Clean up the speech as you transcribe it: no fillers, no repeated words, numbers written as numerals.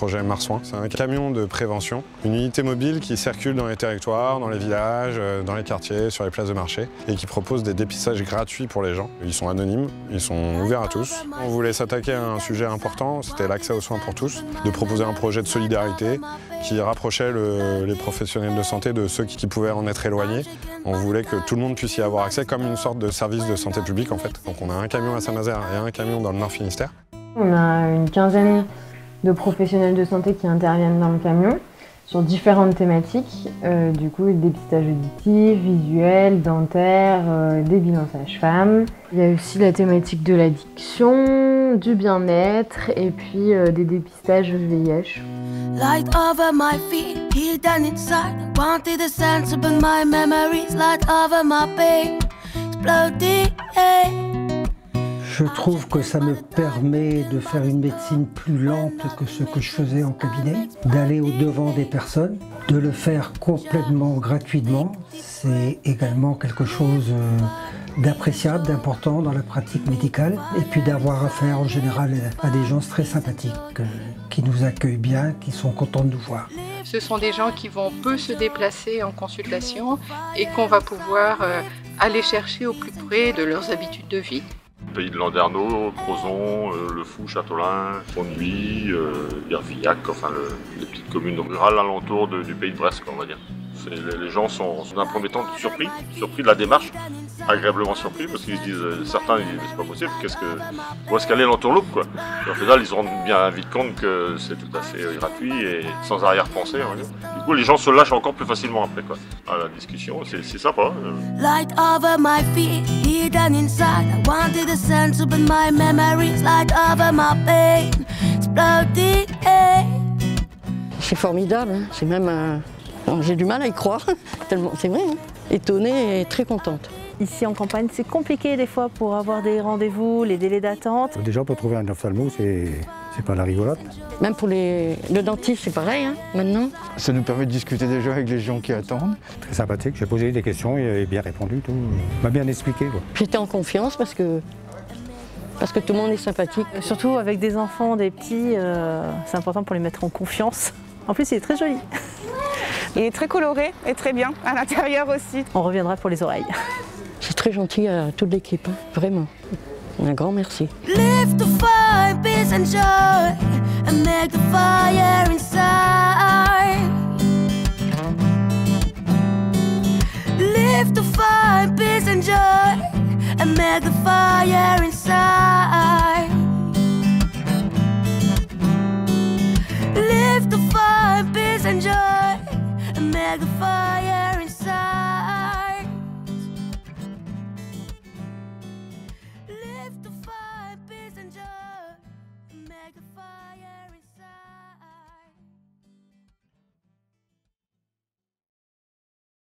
projet Marsouin. C'est un camion de prévention, une unité mobile qui circule dans les territoires, dans les villages, dans les quartiers, sur les places de marché et qui propose des dépistages gratuits pour les gens. Ils sont anonymes, ils sont ouverts à tous. On voulait s'attaquer à un sujet important, c'était l'accès aux soins pour tous, de proposer un projet de solidarité qui rapprochait les professionnels de santé de ceux qui pouvaient en être éloignés. On voulait que tout le monde puisse y avoir accès comme une sorte de service de santé publique en fait. Donc on a un camion à Saint-Nazaire et un camion dans le Nord Finistère. On a une quinzaine de professionnels de santé qui interviennent dans le camion sur différentes thématiques, du coup dépistage auditif, visuel, dentaire, des bilans sages-femmes. Il y a aussi la thématique de l'addiction, du bien-être et puis des dépistages VIH. Light over my feet, hidden inside. Wanted a sense, but my memories light over my pain. Exploding. Je trouve que ça me permet de faire une médecine plus lente que ce que je faisais en cabinet, d'aller au-devant des personnes, de le faire complètement gratuitement. C'est également quelque chose d'appréciable, d'important dans la pratique médicale. Et puis d'avoir affaire en général à des gens très sympathiques, qui nous accueillent bien, qui sont contents de nous voir. Ce sont des gens qui vont peu se déplacer en consultation et qu'on va pouvoir aller chercher au plus près de leurs habitudes de vie. Pays de Landerneau, Crozon, Le Fou, Châteaulin, Fonduy, Hervillac, enfin les petites communes rurales alentour du pays de Brest, on va dire. Les gens sont dans un premier temps surpris de la démarche, agréablement surpris, parce qu'ils se disent, certains disent c'est pas possible, où est-ce qu'elle est l'entourloupe quoi. Et au final ils se rendent bien vite compte que c'est tout à fait gratuit et sans arrière-pensée. Du coup les gens se lâchent encore plus facilement après quoi. À la discussion, c'est sympa. Light over my feet, hidden inside. I wanted a sense, but my memories light over my pain. Exploding. C'est formidable, hein. C'est même j'ai du mal à y croire, tellement c'est vrai, hein. Étonnée et très contente. Ici en campagne, c'est compliqué des fois pour avoir des rendez-vous, les délais d'attente. Déjà pour trouver un ophtalmo, c'est pas la rigolade. Même pour le dentiste, c'est pareil, hein, maintenant. Ça nous permet de discuter déjà avec les gens qui attendent. Très sympathique, j'ai posé des questions et il a bien répondu, tout. Il m'a bien expliqué. J'étais en confiance parce que tout le monde est sympathique. Surtout avec des enfants, des petits, c'est important pour les mettre en confiance. En plus, il est très joli. Il est très coloré et très bien, à l'intérieur aussi. On reviendra pour les oreilles. C'est très gentil à toute l'équipe, hein, vraiment. Un grand merci. Live to find peace and joy and make the fire inside. Live to find peace and joy and make the fire inside. Live to find peace and joy and make the fire inside.